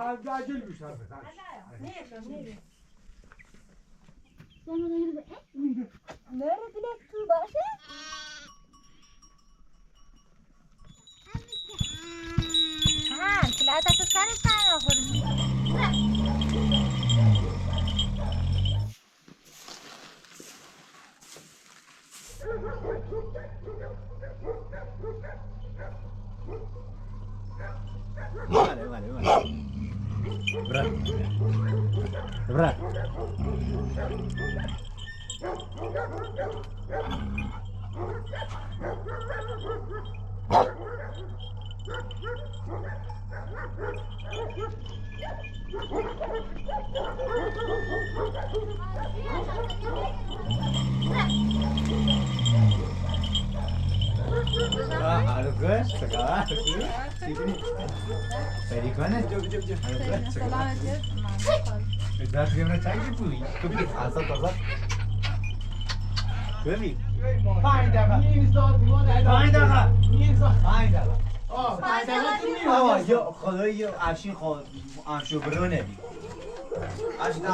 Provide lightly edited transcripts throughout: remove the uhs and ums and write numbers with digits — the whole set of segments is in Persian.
عجل بیشتر بزن. نه. نره بله تو باشه؟ ها، کلاه تا سرش نخوری. Vale. Bra. Harus sekarang sini. Tadi mana? Jom. Ibarat gimana cakap puli? Kopi asal asal. Kopi. Fine dah. Fine dah. Oh, fine dah. Oh, yo, kalau yo asyik kalau asyik berone. Asyik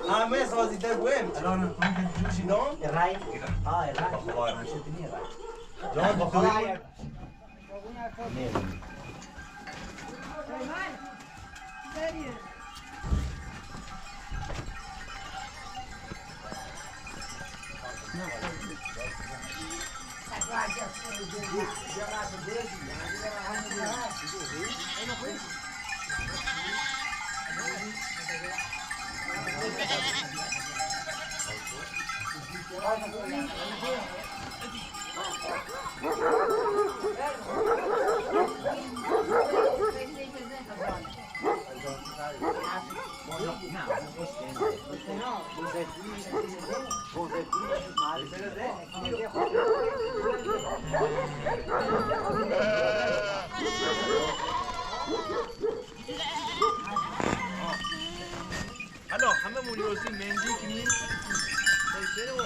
همه سازیده بویم الان همین جوشی دام رای رای خدای من شد نی رای جان با خدای نه سریع Alors, همه مولیوسی مندی کنیم سیسره و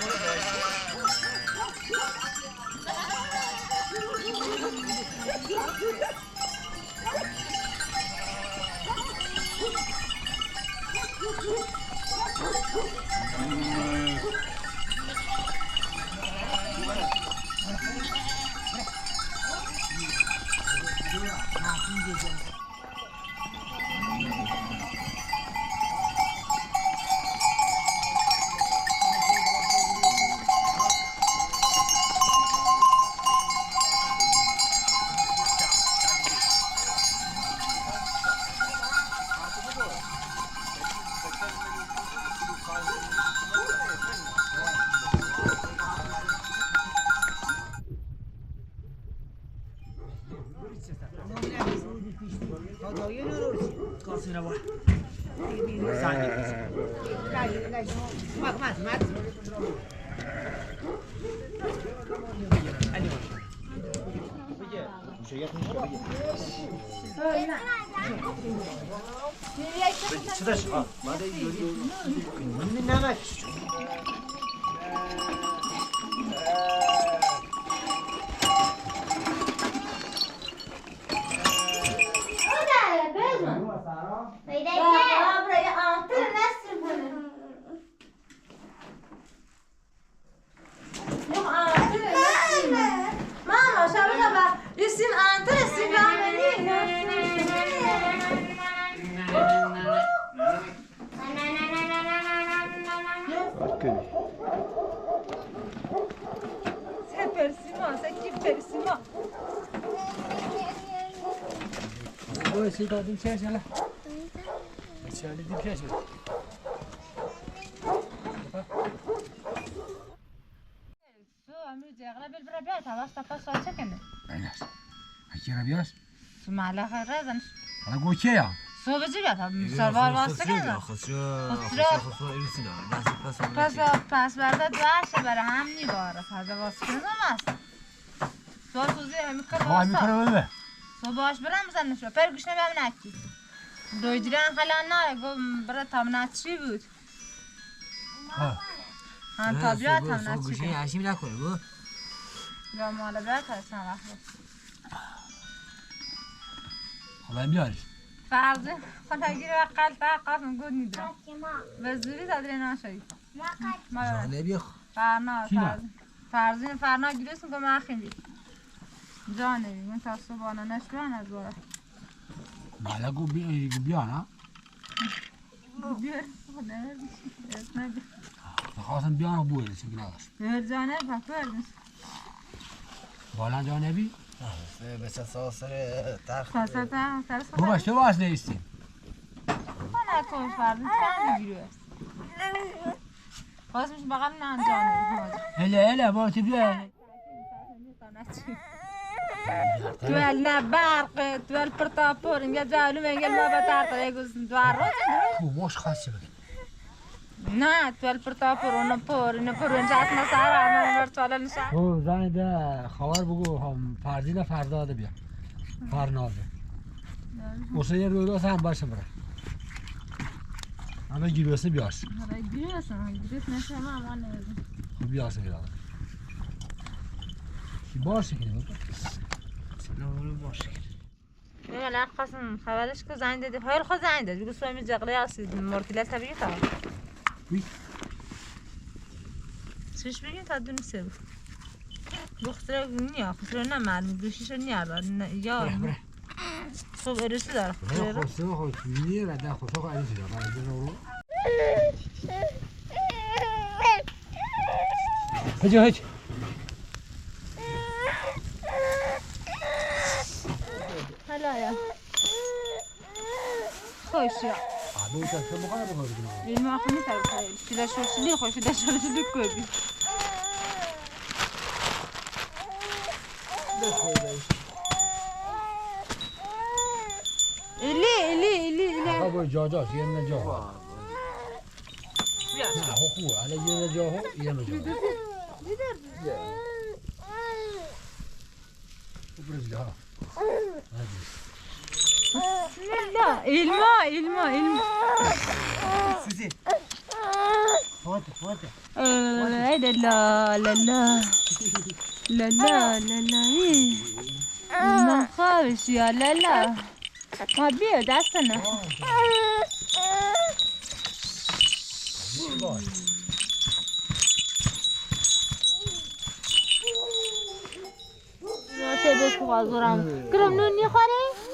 Esse tá dentro de lá. Esse ali de peixe. امروز اغلب البرابيات هذا استقص سكنه Aynas. Aki rabias? ثم على خير رزن Ala goçeya. سو بجيبها سوار واسكنه پس برده دوشه برای هم نیباره هذا واسکنه است سو سوزی همی Ha mi karalı. سو باش برم بزنش رو پر گوش نمیم نکی دویدران خلان نه گم برای تامناتشی بود هم تابیات تامناتشی گوشه عشیم نکنه بو یا مالا برات هستن وقت خب بیارش فرض خدا گیر وقت تا قاسم گود نیدرم به زوری تدری نشایی جانبی فرنا گیرسون که من خیلی جانبی من تا صبحانه نشوان از باره بالا گو بیا نه بیار نگه خواستم بیان و بویده چون که نداشت بیار جانب پکر بالا جانبی بس ساسر تخت خواستم سر بو باش تو باش نیستیم من نکنش فرض کم میگیرو است خواستمش بقیل نه جانب هله با تو بیا توال نبرق توال پرتاپور اینجا جالو میگه ما بتر تا یکوز دوار رو خوباش خاصی بگی نه توال پرتاپور اونو پر اینجا اسم سهر همه مرتوالا نشد او زنی ده خبر بگو هم فردین فرداده بیا فرنازه اوسه یه روی هم باشه بره همه گیروسه بیاش گیروس نشه همه نمیدون خب بیاشه بیاده باشه که نمیدون نه نه خواستم خبرش که زنگ دادی خیلی خود زنگ دادی بگو سومی جغله هستید مرتیلت هم بگی خواهد چیش بگیم تا دونی سه بود بخصره نیا خسره نه معلوم دوشیش نیار یا خب ارسی داره خسته خود نیه و ده خسته خود علیسی داره برای رو هجا هلا یا خوش یا آبی تا چه بخواه بخواه بکنم این ما خونی تر بخواه شده شوشلی خوش شده شوشلی کوبی ایلی آقا باید جاش یه نه جا نه خوبه علی یه نه جا یه نه جا برزی ها ilma سوزی فاته لا من خوابش یا لا ما بیا دستنه سه بکو آزورم کرم نون نیخوری؟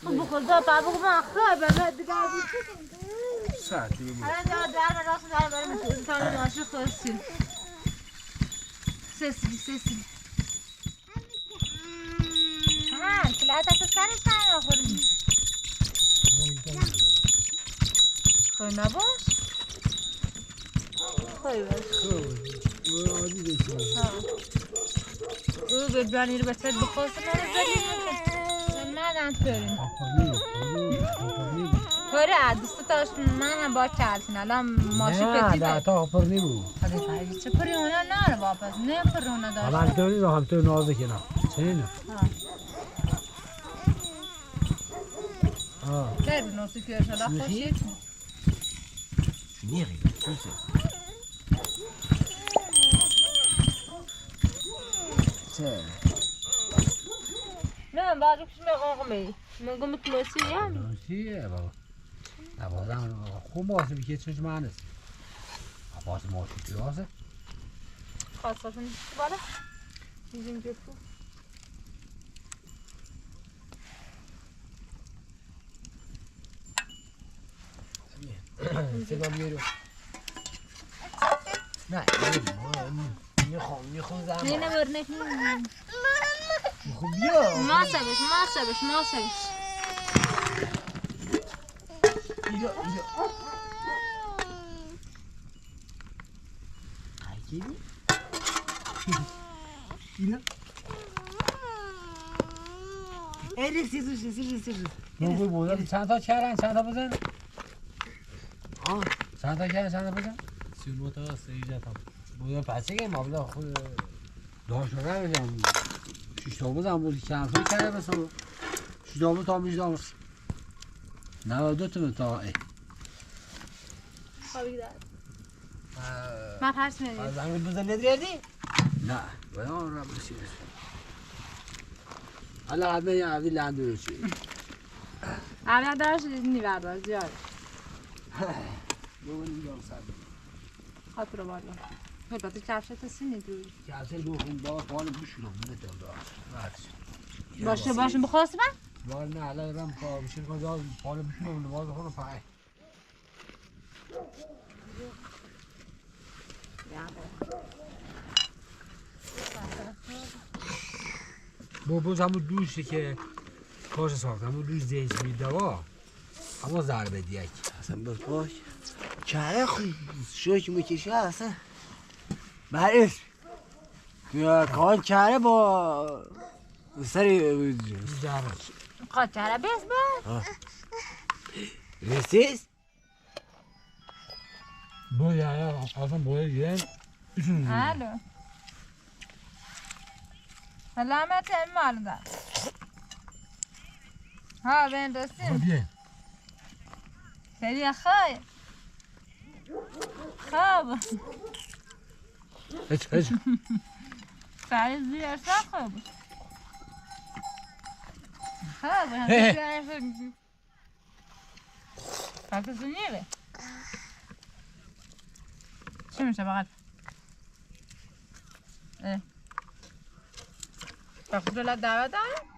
بخور دا بابا من خوابه بعد دیگه ساعتی بگو الان جا در راست داره برای مسئول داشته خواستی سسی ها کلاتا تو سرش تنها خوری خوی نباش خوی باش او ببرانی رو بسید بخواست من رو بریم ندن بریم خوره دوست تاش من هم با کردین الان ماشی پتی نه تا پر نیمو چه پری اونا نه واپس نه پر اونا داشت هم تو نیمو هم تو نازه کنم چه نه در نوسی که شده خوشید نیری سوزی چه نه باقی پیش مقاقمه مقاقمه کلاسی هم چیه بابا نوازم خوب باسه بیکه چش معنیست باسه ماشی کلاسه خواستاشون بالا میزیم جفو سگام بیرو نه میخوام زمان نه برنه خب بیا ما سبش اینجا قیدی اینا ای سیزوش بگو بودم چند تا کردن چند تا بزن چند تا کردن چند تا بزن 39 تا 13 تا بودم پسه که مبلغ خود داشت رو بزن 6 تا بزن بودی چند تا کرده بسن 6 تا تا میشه 92 تا ای خوابی دار من پرس میدید از زنگ بزن ندردی؟ نه بیان را بسید حالا قبل یه عوضی لندو رو چید اول دارش نیوردار زیاد بگونیم سر خاطر بالا البته کفشت سینی دوی کسی بخون با پال بشونم نتیم داشت باشه بخواست من بار نه الان رم پا بشین کنم پال بشونم نماز بخونم پای بوز همون دوشی که کاش ساخت همون دوش زیج میدوا اما ضربه دیک اصلا باش چهره خوی شوک میکشه اصلا برش کان چهره با سری ضربه قاطره بیس با رسیست باید اصلا باید الو سلامت مالدار ها بین رسیم بیه خیلی خیر خواب هیچ سری زیر خواب خواب فاکس نیره چی میشه بقید فاکس دولت دعوت داریم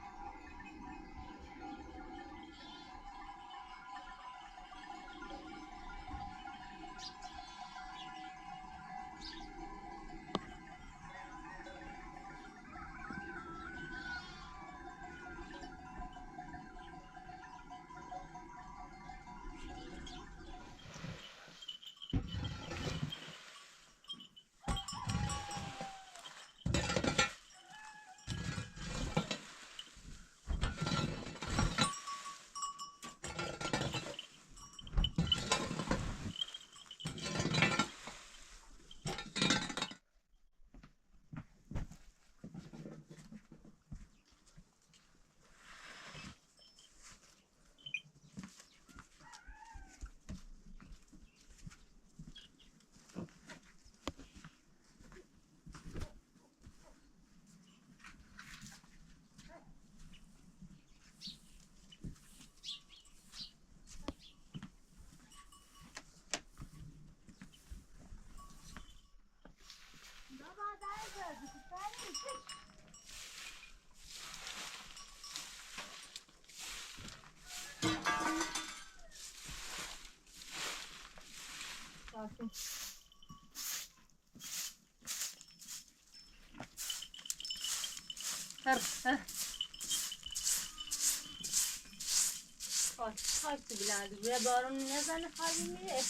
خواهی بلند بیا بارون نزنه خواهی میره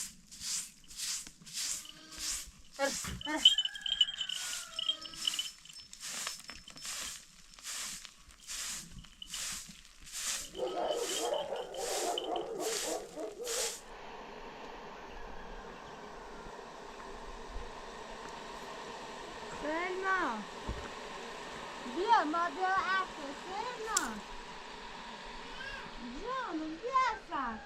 سلما بیا ما بیا افته سلما جانم بیا سر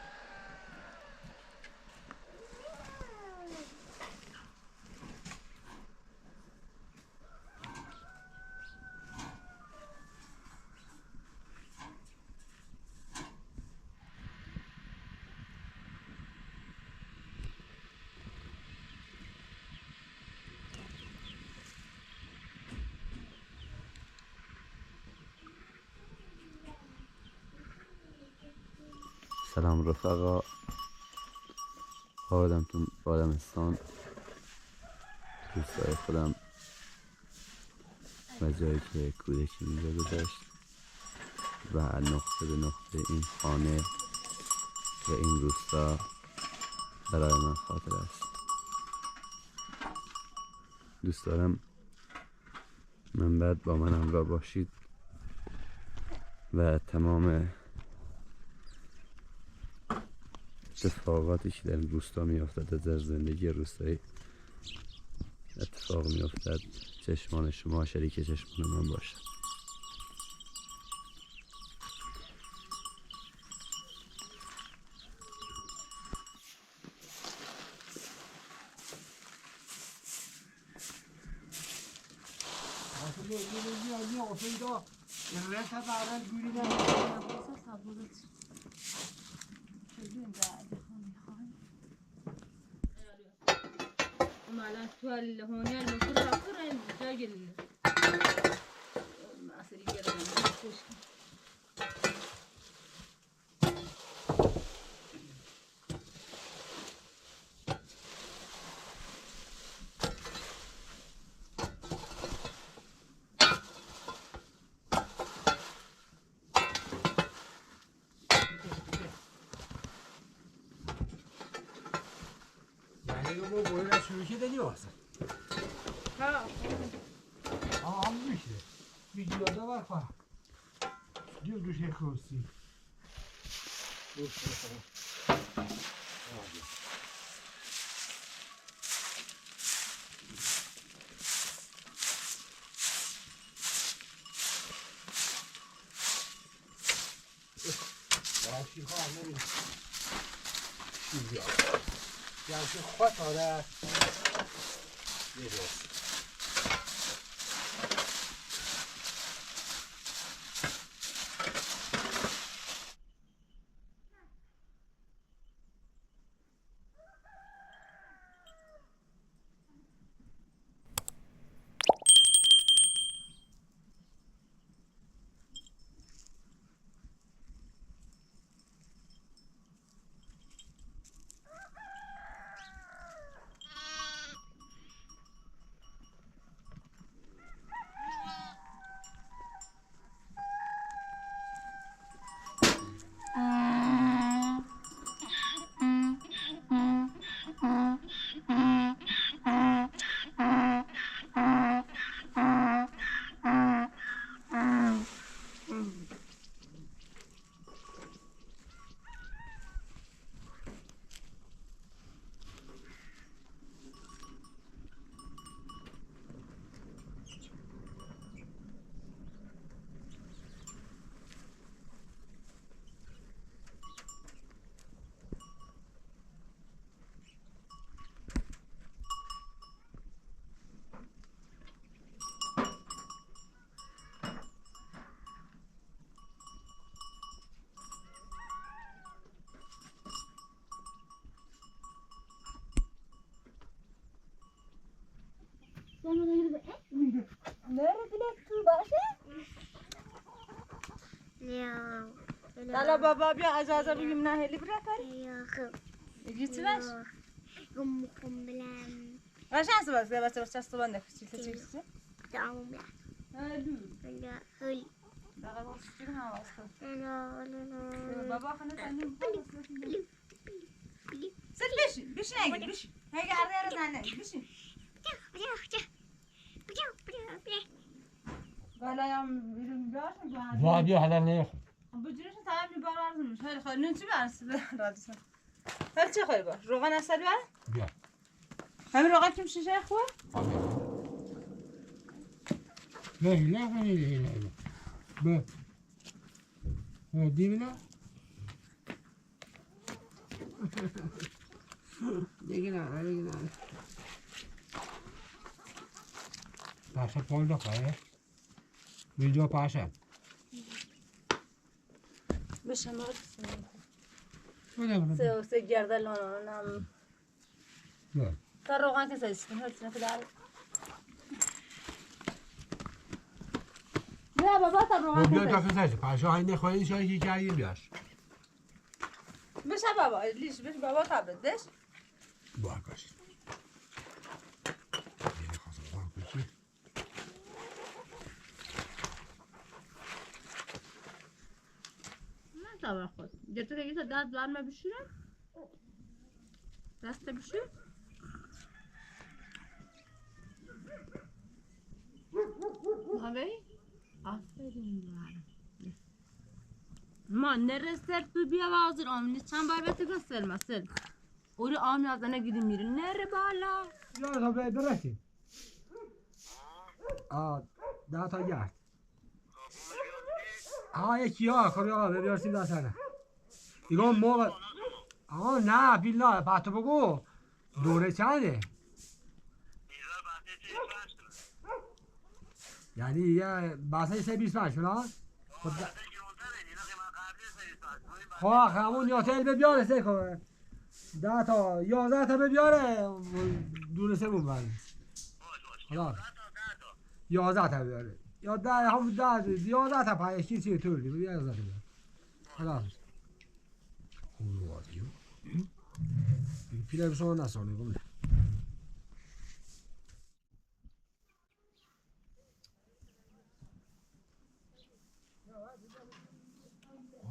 سلام رفقا آمدم تو بادمستان دوستای خودم و جایی که کودکی اینجا گذاشت و نقطه به نقطه این خانه و این روستا برای من خاطر است. دوست دارم من بعد با من همراه باشید و تمام اتفاقاتی که در این روستا میافتد در زندگی روستایی اتفاق میافتد چشمان شما شریک چشمان من باشد. الان تو هونی المفروض رفتن جای اصلی گردن خوش یعنی ما باید از شروع که دادی واسه هم میشه ویدیو بر خواه دیو دوشه خوستی برشی خواه نمید شیزی یعنی خواه تاره بیروست حالا بابا بیا اجازه بگیم نه هلی برا کاری یکی چی باش؟ باشه هست باز بیا بچه هست بانده چیزی چیزی؟ دعوم بیا هلو هلی دقیقا باز چیزی هم باز کن بابا خانه تنیم سر بشین بشین اگه بشین هی گرده رو زنه بشین بالا هم بیرون بیاشم با بیا حالا نه بجورش تمام میبار ارزونش خیلی خیلی نه چی برسه رادیسون هل چه خیلی باش روغن اصل بر بیا همین روغن که میشه خوب نه به دیونا دیگه نه پاشا پول دخواه ویدیو پاشا بشه ما سه گرده لانم تا روغن که سایستی هرچی نفی داره بیا بابا تا روغن که بیا تا سایستی پاشا های نخواهی شایی که کردیم بیاش بشه بابا لیش بشه بابا تبرد دش باکش یه خواستم باکشی تبر خود گرتو که تا دست برمه بشورم دست بشور همی آفرین برم ما نرسر تو بیا وازر آمینی چند بار بهت گفتم مثلا اوری آمی از آنها گیری میره نره بالا یا تا برسیم ده تا گرد یکی ها کاری آقا ببیارسیم دست هنه دیگه اون موقع نه بیل نه پتو بگو دوره چنده یعنی یه بسه 325 فلان خب همون نیاتل به بیاره سه کنه 10 تا 11 تا بیاره دونه سمون بند خدا 11 تا بیاره یا 10 هم 10 11 تا پایش چی طور دی 11 تا بیاره خدا خوب وادیو این پیله بسو نسونه گم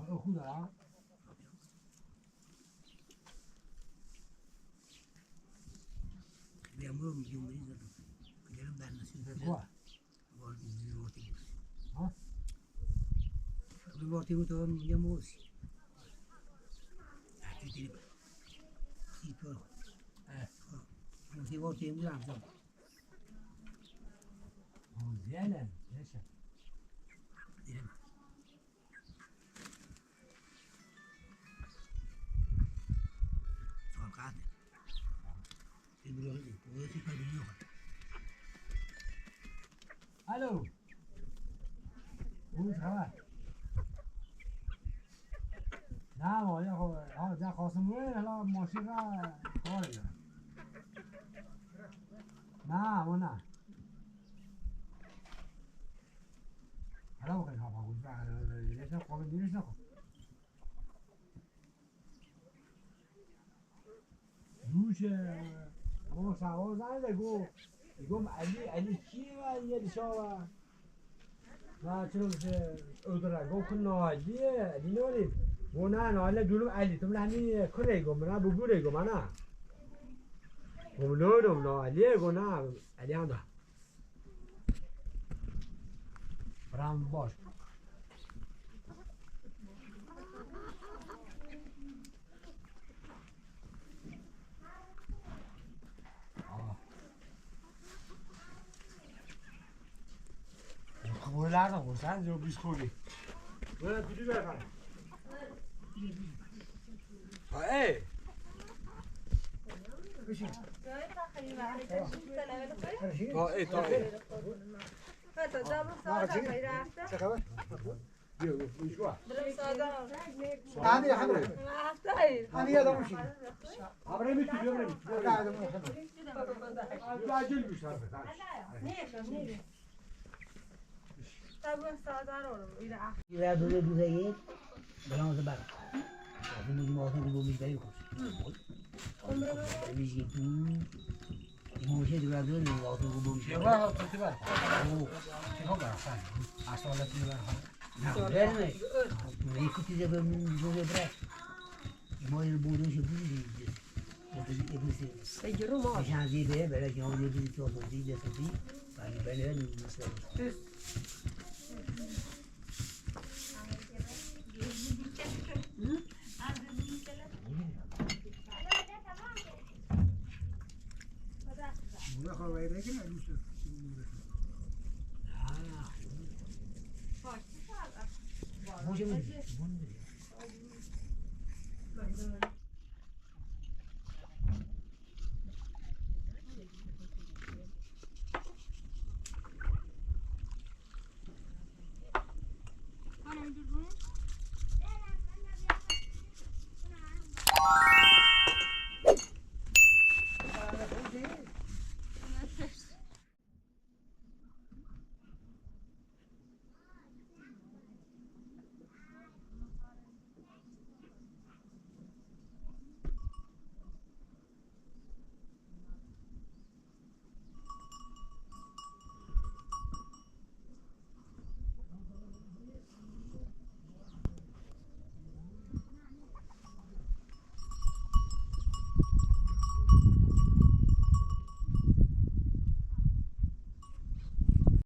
خوب دارم Memur mujumuri zadu. Kejaran dan nasi zadu. Wah. Wah, di roti. Hah? Di roti itu orang mujumur. Itu tidak. Itu. Di roti itu apa? Oh, ziyanen. Yaşa. Sokat. Ibu lagi, boleh sih pada dia. Alo. Goed خبر. نه ما یا ها جا خواستمون حالا ماشین را کار دارم. نه ما نه. حالا بخیر ها بود. لیش نخوام دیرش نخوام. دوشه. ما سوار زنده گم علی کیه و یه دشاوه. نه چرا میشه اودرا گم کن ناجیه علی نوریم. گونه ناله دولم علی تو ملانی کره گم نه بگوره گم نه. گم نورم نالیه گونه علی هم ده. برام باش. خب لازم خوشن جو بیش خوبی. برای دیدی بخوام. ای. بشین. ای تا ای. حتی دابل ساعت خیلی رفته. چه خبر؟ بیا بیشوا. برم ساعت. هانی خبره. رفته ای. هانی یادم میشی. خبره میتی بیا بریم. عجل بیش حرف نه. دابل ساعت رو ایره. Ia dulu dulu ye. Belum sebar. Tapi mungkin mau kan belum bisa ikut. Tapi itu. Mau sih dulu dulu waktu belum bisa. Ya bang, tu tiba. Oh, kau berapa? Asal ada tiba. Nah, benar ni. Ikut dia belum bisa berat. Mau il bodoh sih belum. Itu sih. Segiru mau. Macam dia berat jauh dia bisa coba dia tapi. Bagi benar ni mesti. Bunu havaya da gene Yusuf. Mungkin.